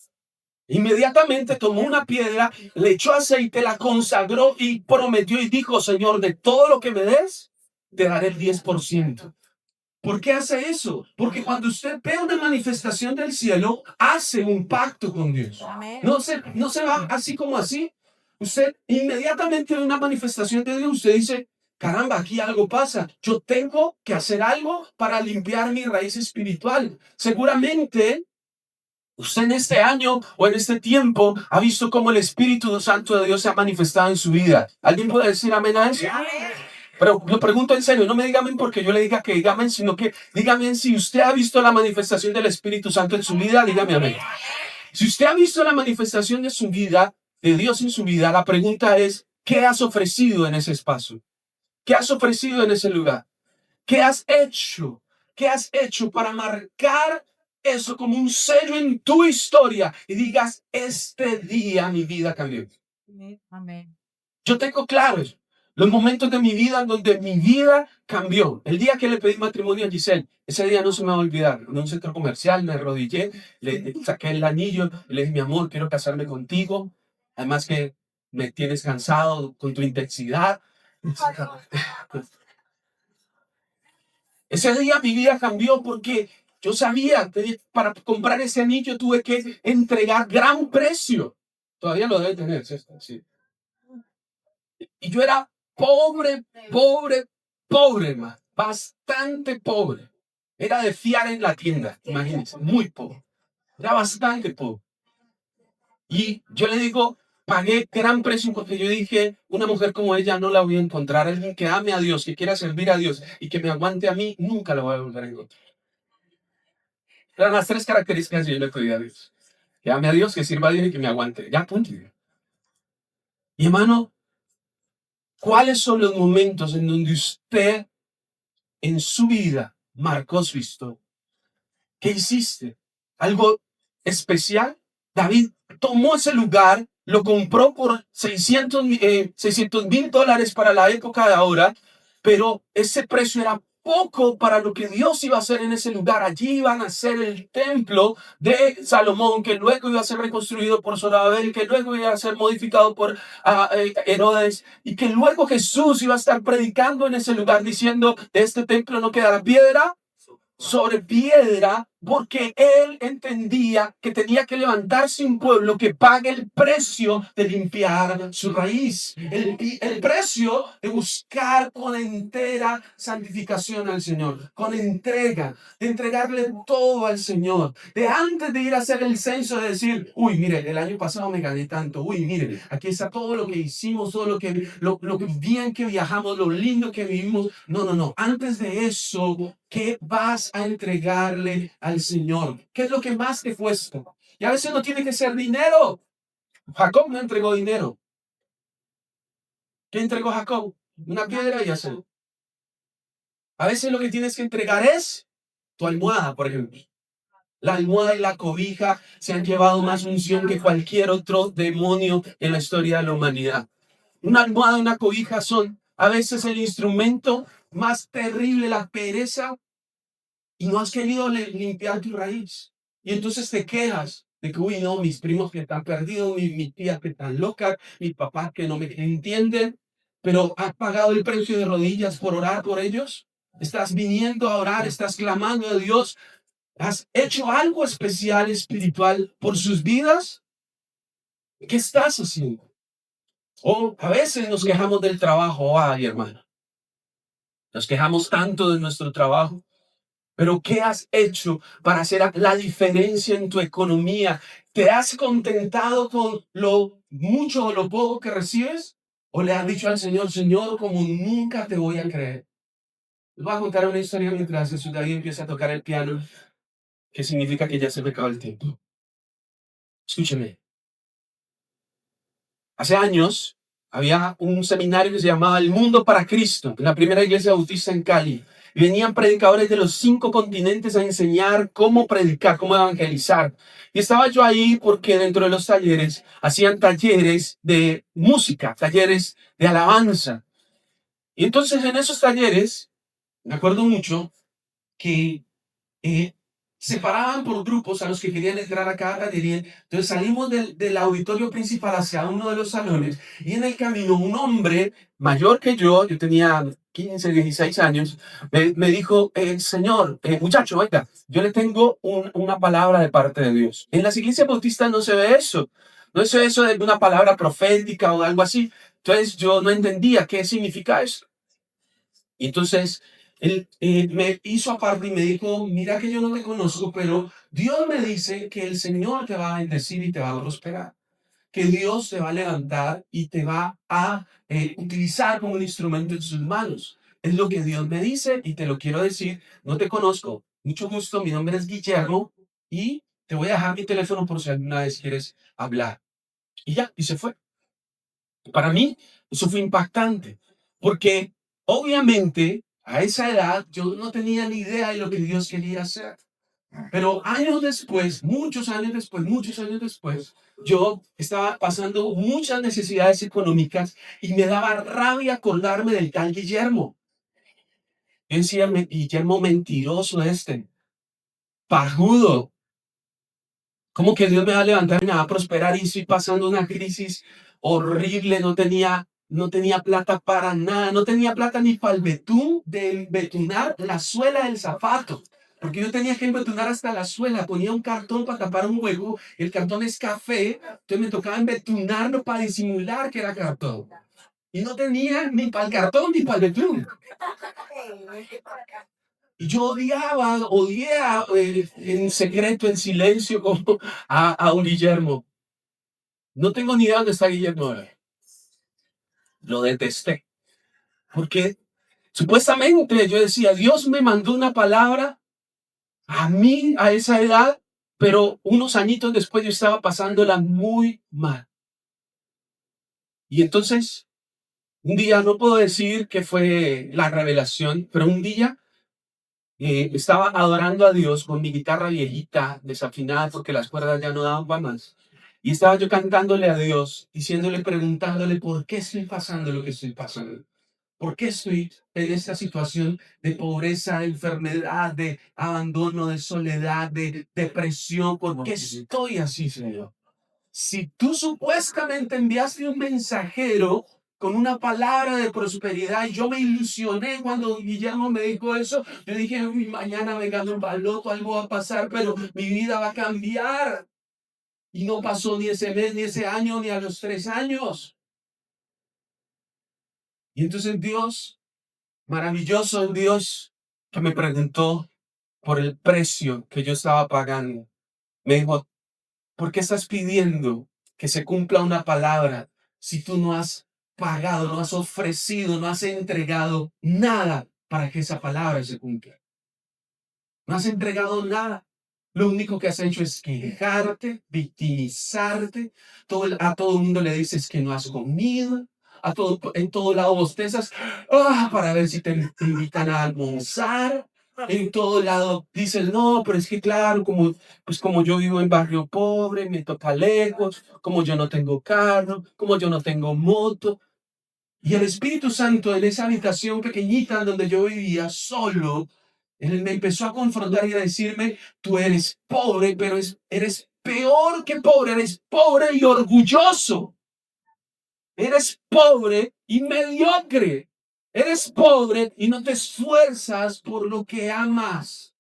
Inmediatamente tomó una piedra, le echó aceite, la consagró y prometió y dijo, Señor, de todo lo que me des, te daré el 10%. ¿Por qué hace eso? Porque cuando usted ve una manifestación del cielo, hace un pacto con Dios. No se va así como así. Usted inmediatamente ve una manifestación de Dios, usted dice, caramba, aquí algo pasa. Yo tengo que hacer algo para limpiar mi raíz espiritual. Seguramente Usted en este año o en este tiempo ha visto cómo el Espíritu Santo de Dios se ha manifestado en su vida. ¿Alguien puede decir amén a eso? Pero lo pregunto en serio, no me diga amén porque yo le diga que diga amén, sino que dígame si usted ha visto la manifestación del Espíritu Santo en su vida, dígame amén. Si usted ha visto la manifestación de su vida, de Dios en su vida, la pregunta es, ¿qué has ofrecido en ese espacio? ¿Qué has ofrecido en ese lugar? ¿Qué has hecho? ¿Qué has hecho para marcar eso como un sello en tu historia y digas, este día mi vida cambió? Amén. Yo tengo claros los momentos de mi vida en donde mi vida cambió. El día que le pedí matrimonio a Giselle, ese día no se me va a olvidar. En un centro comercial me arrodillé, le saqué el anillo, le dije, mi amor, quiero casarme contigo. Además que me tienes cansado con tu intensidad. Ese día mi vida cambió porque yo sabía que para comprar ese anillo tuve que entregar gran precio. Todavía lo debe tener, ¿sí? Sí. Y yo era pobre, pobre, pobre, hermano. Bastante pobre. Era de fiar en la tienda, imagínense, muy pobre. Era bastante pobre. Y yo le digo, pagué gran precio porque yo dije, una mujer como ella no la voy a encontrar. Alguien que ame a Dios, que quiera servir a Dios y que me aguante a mí, nunca la voy a volver a encontrar. Eran las tres características que yo le pedí a Dios. Que ame a Dios, que sirva a Dios y que me aguante. Ya, punto. Y hermano, ¿cuáles son los momentos en donde usted en su vida marcó su historia? ¿Qué hiciste? ¿Algo especial? David tomó ese lugar, lo compró por 600,000 dólares para la época de ahora, pero ese precio era poco para lo que Dios iba a hacer en ese lugar. Allí iban a hacer el templo de Salomón, que luego iba a ser reconstruido por Zorobabel, que luego iba a ser modificado por Herodes, y que luego Jesús iba a estar predicando en ese lugar diciendo, de este templo no quedará piedra sobre piedra, porque él entendía que tenía que levantarse un pueblo que pague el precio de limpiar su raíz, el precio de buscar con entera santificación al Señor, con entrega, de entregarle todo al Señor, de antes de ir a hacer el censo de decir, uy, mire, el año pasado me gané tanto, uy, mire, aquí está todo lo que hicimos, todo lo que bien que viajamos, lo lindo que vivimos. No, no, no, antes de eso, ¿qué vas a entregarle al Señor? ¿Qué es lo que más te cuesta? Y a veces no tiene que ser dinero. Jacob no entregó dinero. ¿Qué entregó Jacob? Una piedra y acero. A veces lo que tienes que entregar es tu almohada, por ejemplo. La almohada y la cobija se han llevado más unción que cualquier otro demonio en la historia de la humanidad. Una almohada y una cobija son a veces el instrumento más terrible, la pereza, y no has querido limpiar tu raíz. Y entonces te quejas de que, uy, no, mis primos que están perdidos, mis tías que están locas, mis papás que no me entienden, pero has pagado el precio de rodillas por orar por ellos. Estás viniendo a orar, estás clamando a Dios. ¿Has hecho algo especial espiritual por sus vidas? ¿Qué estás haciendo? O a veces nos quejamos del trabajo, ay, hermano. Nos quejamos tanto de nuestro trabajo. Pero ¿qué has hecho para hacer la diferencia en tu economía? ¿Te has contentado con lo mucho o lo poco que recibes? ¿O le has dicho al Señor, Señor, como nunca te voy a creer? Les voy a contar una historia mientras Jesús David empieza a tocar el piano, que significa que ya se me acabó el tiempo. Escúcheme. Hace años había un seminario que se llamaba El Mundo para Cristo, en la primera iglesia bautista en Cali. Y venían predicadores de los 5 continentes a enseñar cómo predicar, cómo evangelizar. Y estaba yo ahí porque dentro de los talleres hacían talleres de música, talleres de alabanza. Y entonces en esos talleres, me acuerdo mucho que eh, separaban por grupos a los que querían entrar a cada galería. Entonces salimos del auditorio principal hacia uno de los salones y en el camino un hombre mayor que yo tenía 15, 16 años, me dijo, señor, muchacho, venga, yo le tengo una palabra de parte de Dios. En las iglesias bautistas no se ve eso. No se ve eso de una palabra profética o algo así. Entonces yo no entendía qué significa eso. Y entonces Él me hizo aparte y me dijo, mira que yo no te conozco, pero Dios me dice que el Señor te va a bendecir y te va a prosperar, que Dios te va a levantar y te va a utilizar como un instrumento en sus manos. Es lo que Dios me dice y te lo quiero decir. No te conozco. Mucho gusto. Mi nombre es Guillermo y te voy a dejar mi teléfono por si alguna vez quieres hablar. Y ya, y se fue. Para mí, eso fue impactante, porque obviamente a esa edad yo no tenía ni idea de lo que Dios quería hacer. Pero años después, muchos años después, yo estaba pasando muchas necesidades económicas y me daba rabia acordarme del tal Guillermo. Yo decía, Guillermo mentiroso este, pajudo. ¿Cómo que Dios me va a levantar y me va a prosperar? Y estoy pasando una crisis horrible, no tenía plata para nada, no tenía plata ni para el betún de embetunar la suela del zapato. Porque yo tenía que embetunar hasta la suela, ponía un cartón para tapar un hueco, el cartón es café, entonces me tocaba embetunarlo para disimular que era cartón. Y no tenía ni para el cartón ni para el betún. Y yo odiaba en secreto, en silencio, como a un Guillermo. No tengo ni idea dónde está Guillermo ahora. Lo detesté. Porque supuestamente yo decía, Dios me mandó una palabra a mí a esa edad, pero unos añitos después yo estaba pasándola muy mal. Y entonces, un día, no puedo decir que fue la revelación, pero un día estaba adorando a Dios con mi guitarra viejita, desafinada porque las cuerdas ya no daban para más. Y estaba yo cantándole a Dios, diciéndole, preguntándole por qué estoy pasando lo que estoy pasando. ¿Por qué estoy en esta situación de pobreza, de enfermedad, de abandono, de soledad, de depresión? ¿Por qué estoy así, Señor? Si tú supuestamente enviaste un mensajero con una palabra de prosperidad, y yo me ilusioné cuando Guillermo me dijo eso, yo dije, "Uy, mañana me gano un baloto, algo va a pasar, pero mi vida va a cambiar". Y no pasó ni ese mes, ni ese año, ni a los 3 años. Y entonces Dios, maravilloso el Dios, que me preguntó por el precio que yo estaba pagando. Me dijo, ¿por qué estás pidiendo que se cumpla una palabra si tú no has pagado, no has ofrecido, no has entregado nada para que esa palabra se cumpla? No has entregado nada. Lo único que has hecho es quejarte, victimizarte. A todo el mundo le dices que no has comido. En todo lado bostezas para ver si te invitan a almorzar. En todo lado dices, no, pero es que claro, como yo vivo en barrio pobre, me toca lejos, como yo no tengo carro, como yo no tengo moto. Y el Espíritu Santo en esa habitación pequeñita donde yo vivía solo, él me empezó a confrontar y a decirme, tú eres pobre, pero eres peor que pobre, eres pobre y orgulloso. Eres pobre y mediocre. Eres pobre y no te esfuerzas por lo que amas.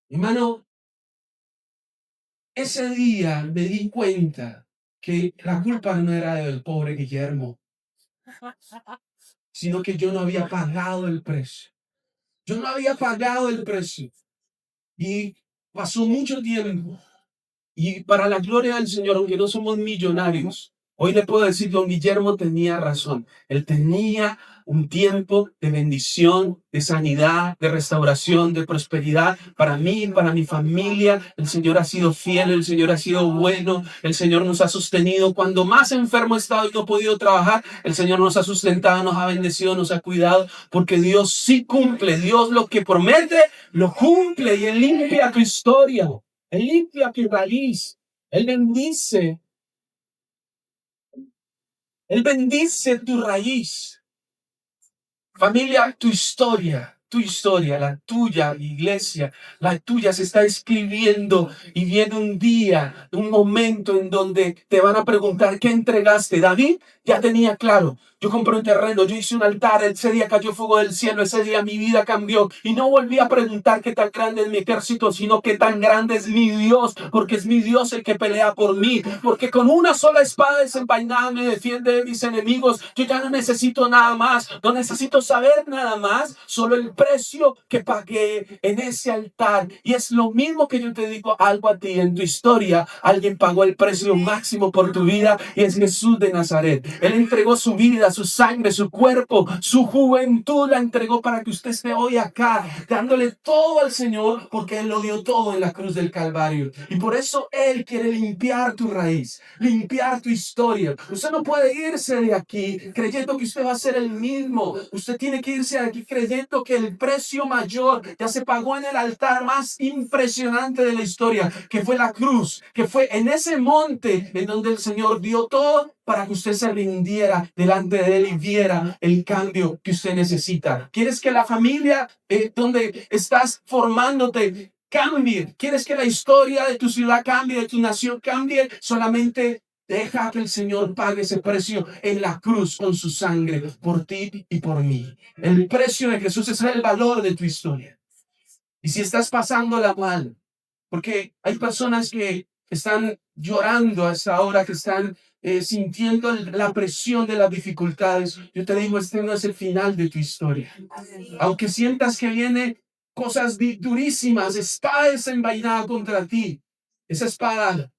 Hermano, ese día me di cuenta que la culpa no era del pobre Guillermo, sino que yo no había pagado el precio. Yo no había pagado el precio. Y pasó mucho tiempo. Y para la gloria del Señor, aunque no somos millonarios, hoy le puedo decir, don Guillermo tenía razón. Él tenía un tiempo de bendición, de sanidad, de restauración, de prosperidad para mí, para mi familia. El Señor ha sido fiel, el Señor ha sido bueno, el Señor nos ha sostenido. Cuando más enfermo he estado y no he podido trabajar, el Señor nos ha sustentado, nos ha bendecido, nos ha cuidado, porque Dios sí cumple. Dios lo que promete, lo cumple y Él limpia tu historia. Él limpia tu raíz. Él bendice tu raíz. Familia, tu historia, la tuya, iglesia, la tuya se está escribiendo y viene un día, un momento en donde te van a preguntar qué entregaste. David ya tenía claro, yo compré un terreno, yo hice un altar, ese día cayó fuego del cielo, ese día mi vida cambió y no volví a preguntar qué tan grande es mi ejército, sino qué tan grande es mi Dios, porque es mi Dios el que pelea por mí, porque con una sola espada desenvainada me defiende de mis enemigos. Yo ya no necesito nada más, no necesito saber nada más, solo el precio que pagué en ese altar. Y es lo mismo que yo te digo algo a ti en tu historia. Alguien pagó el precio máximo por tu vida y es Jesús de Nazaret. Él entregó su vida, su sangre, su cuerpo, su juventud la entregó para que usted esté hoy acá, dándole todo al Señor, porque Él lo dio todo en la cruz del Calvario. Y por eso Él quiere limpiar tu raíz, limpiar tu historia. Usted no puede irse de aquí creyendo que usted va a ser el mismo. Usted tiene que irse de aquí creyendo que el precio mayor ya se pagó en el altar más impresionante de la historia, que fue la cruz, que fue en ese monte en donde el Señor dio todo para que usted se rindiera delante de Él y viera el cambio que usted necesita. ¿Quieres que la familia donde estás formándote cambie? ¿Quieres que la historia de tu ciudad cambie, de tu nación cambie? Solamente deja que el Señor pague ese precio en la cruz con su sangre por ti y por mí. El precio de Jesús es el valor de tu historia. Y si estás pasándola mal, porque hay personas que están llorando a esta hora, que están sintiendo la presión de las dificultades, yo te digo, este no es el final de tu historia. Aunque sientas que viene cosas durísimas, espada desenvainada contra ti, esa espada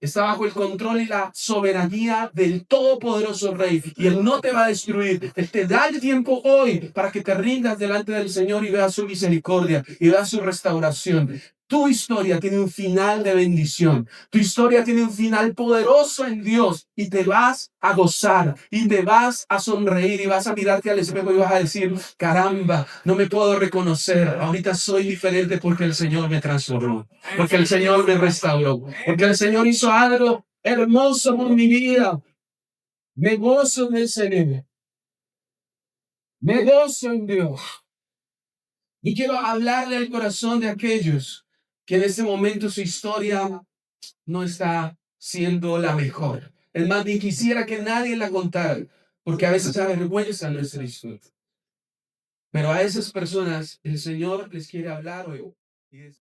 está bajo el control y la soberanía del todopoderoso Rey. Y Él no te va a destruir. Él te da el tiempo hoy para que te rindas delante del Señor y veas su misericordia y veas su restauración. Tu historia tiene un final de bendición. Tu historia tiene un final poderoso en Dios y te vas a gozar y te vas a sonreír y vas a mirarte al espejo y vas a decir, caramba, no me puedo reconocer. Ahorita soy diferente porque el Señor me transformó, porque el Señor me restauró, porque el Señor hizo algo hermoso con mi vida. Me gozo en el Señor, me gozo en Dios. Y quiero hablarle al corazón de aquellos que en este momento su historia no está siendo la mejor. Es más, ni quisiera que nadie la contara, porque a veces avergüenza nuestra historia. Pero a esas personas el Señor les quiere hablar hoy.